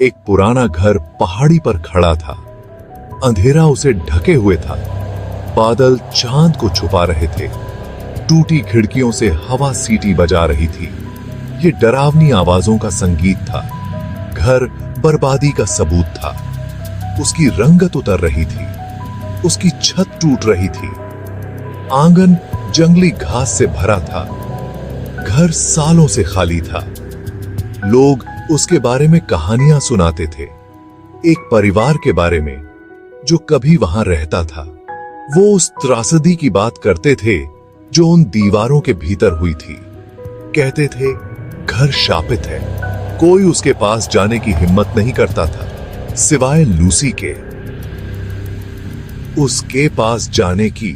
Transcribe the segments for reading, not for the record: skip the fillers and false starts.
एक पुराना घर पहाड़ी पर खड़ा था। अंधेरा उसे ढके हुए था। बादल चांद को छुपा रहे थे। टूटी खिड़कियों से हवा सीटी बजा रही थी। ये डरावनी आवाजों का संगीत था। घर बर्बादी का सबूत था। उसकी रंगत उतर रही थी। उसकी छत टूट रही थी। आंगन जंगली घास से भरा था। घर सालों से खाली था। लोग उसके बारे में कहानियां सुनाते थे। एक परिवार के बारे में जो कभी वहां रहता था। वो उस त्रासदी की बात करते थे जो उन दीवारों के भीतर हुई थी। कहते थे घर शापित है। कोई उसके पास जाने की हिम्मत नहीं करता था सिवाय लूसी के। उसके पास जाने की।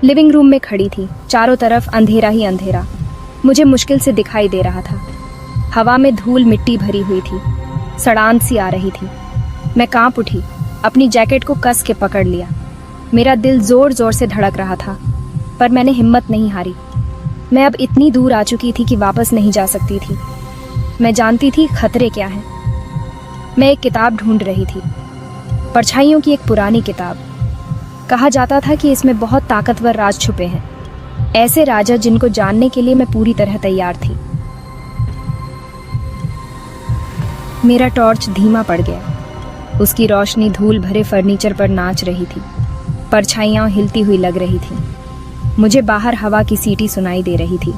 लिविंग रूम में खड़ी थी। चारों तरफ अंधेरा ही अंधेरा मुझे मुश्किल से दिखाई दे रहा था। हवा में धूल मिट्टी भरी हुई थी। सड़ांध सी आ रही थी। मैं कांप उठी। अपनी जैकेट को कस के पकड़ लिया। मेरा दिल जोर जोर से धड़क रहा था, पर मैंने हिम्मत नहीं हारी। मैं अब इतनी दूर आ चुकी थी कि वापस नहीं जा सकती थी। मैं जानती थी खतरे क्या हैं। मैं एक किताब ढूंढ रही थी, परछाइयों की एक पुरानी किताब। कहा जाता था कि इसमें बहुत ताकतवर राज छुपे हैं, ऐसे राजा जिनको जानने के लिए मैं पूरी तरह तैयार थी। मेरा टॉर्च धीमा पड़ गया। उसकी रोशनी धूल भरे फर्नीचर पर नाच रही थी। परछाइयां हिलती हुई लग रही थी। मुझे बाहर हवा की सीटी सुनाई दे रही थी।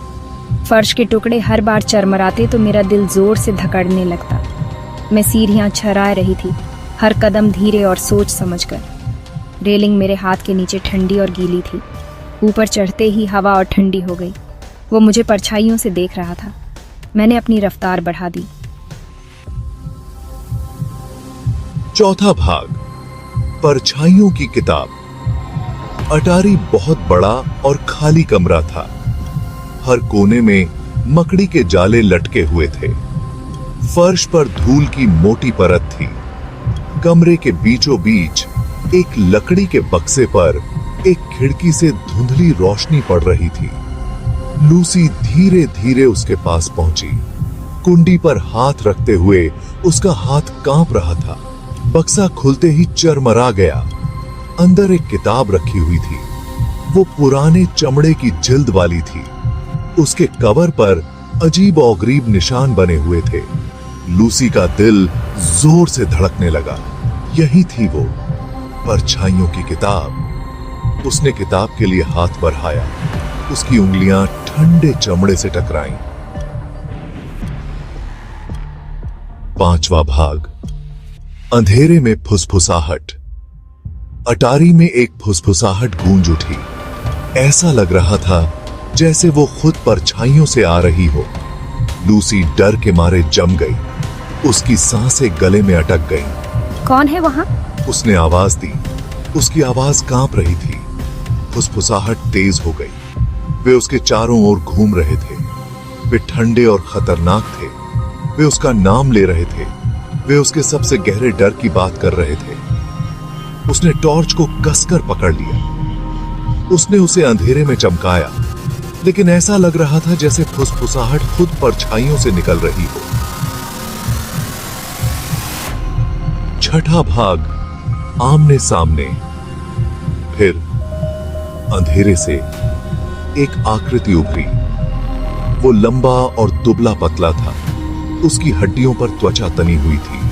फर्श के टुकड़े हर बार चरमराते तो मेरा दिल जोर से धड़कने लगता। मैं सीढ़ियां छरा रही थी, हर कदम धीरे और सोच समझकर। रेलिंग मेरे हाथ के नीचे ठंडी और गीली थी। ऊपर चढ़ते ही हवा और ठंडी हो गई। वो मुझे परछाइयों से देख रहा था। मैंने अपनी रफ्तार बढ़ा दी। चौथा भाग, परछाइयों की किताब। अटारी बहुत बड़ा और खाली कमरा था। हर कोने में मकड़ी के जाले लटके हुए थे। फर्श पर धूल की मोटी परत थी। कमरे के बीचों बीच एक लकड़ी के बक्से पर एक खिड़की से धुंधली रोशनी पड़ रही थी। लूसी धीरे धीरे उसके पास पहुंची। कुंडी पर हाथ रखते हुए उसका हाथ कांप रहा था। बक्सा खुलते ही चरमरा गया। अंदर एक किताब रखी हुई थी। वो पुराने चमड़े की जिल्द वाली थी। उसके कवर पर अजीब और गरीब निशान बने हुए थे। लूसी का दिल जोर से धड़कने लगा। यही थी वो परछाइयों की किताब। उसने किताब के लिए हाथ बढ़ाया। उसकी उंगलियां ठंडे चमड़े से टकराईं। पांचवा भाग, अंधेरे में फुसफुसाहट। अटारी में एक फुसफुसाहट गूंज उठी। ऐसा लग रहा था जैसे वो खुद परछाइयों से आ रही हो। लूसी डर के मारे जम गई। उसकी सांसें गले में अटक गईं। कौन है वहां? उसने आवाज दी। उसकी आवाज कांप रही थी। फुसफुसाहट तेज हो गई। वे उसके चारों ओर घूम रहे थे। वे ठंडे और खतरनाक थे। वे उसका नाम ले रहे थे। वे उसके सबसे गहरे डर की बात कर रहे थे। उसने टॉर्च को कसकर पकड़ लिया। उसने उसे अंधेरे में चमकाया, लेकिन ऐसा लग रहा था जैसे फुसफुसाहट खुद परछाइयों से निकल रही हो। छठा भाग, आमने सामने। फिर अंधेरे से एक आकृति उभरी। वो लंबा और दुबला पतला था। उसकी हड्डियों पर त्वचा तनी हुई थी।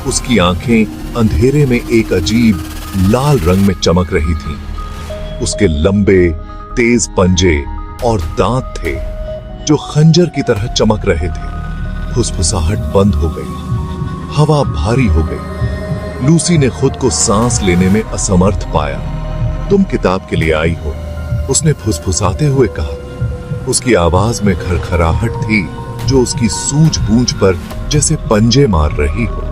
उसकी आंखें अंधेरे में एक अजीब लाल रंग में चमक रही थीं। उसके लंबे तेज पंजे और दांत थे जो खंजर की तरह चमक रहे थे। फुसफुसाहट बंद हो गई। हवा भारी हो गई। लूसी ने खुद को सांस लेने में असमर्थ पाया। तुम किताब के लिए आई हो, उसने फुसफुसाते हुए कहा। उसकी आवाज में खरखराहट थी जो उसकी सूझबूझ पर जैसे पंजे मार रही हो।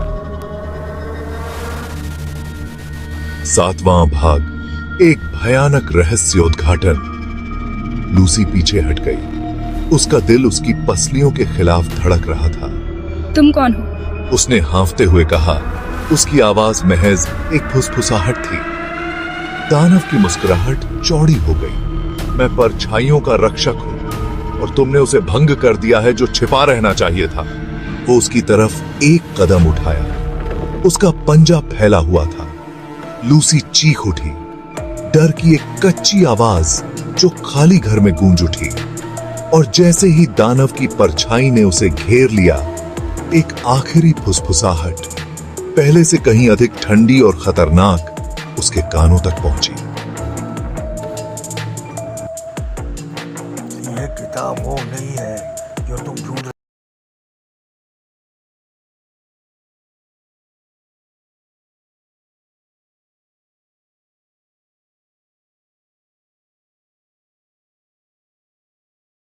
सातवां भाग, एक भयानक रहस्योद्घाटन। लूसी पीछे हट गई। उसका दिल उसकी पसलियों के खिलाफ धड़क रहा था। तुम कौन हो? उसने हांफते हुए कहा। उसकी आवाज महज एक फुसफुसाहट थी। दानव की मुस्कुराहट चौड़ी हो गई। मैं परछाइयों का रक्षक हूं और तुमने उसे भंग कर दिया है जो छिपा रहना चाहिए था। वो उसकी तरफ एक कदम उठाया। उसका पंजा फैला हुआ था। लूसी चीख उठी, डर की एक कच्ची आवाज जो खाली घर में गूंज उठी। और जैसे ही दानव की परछाई ने उसे घेर लिया, एक आखिरी फुसफुसाहट, पहले से कहीं अधिक ठंडी और खतरनाक, उसके कानों तक पहुंची। ये किताब वो नहीं है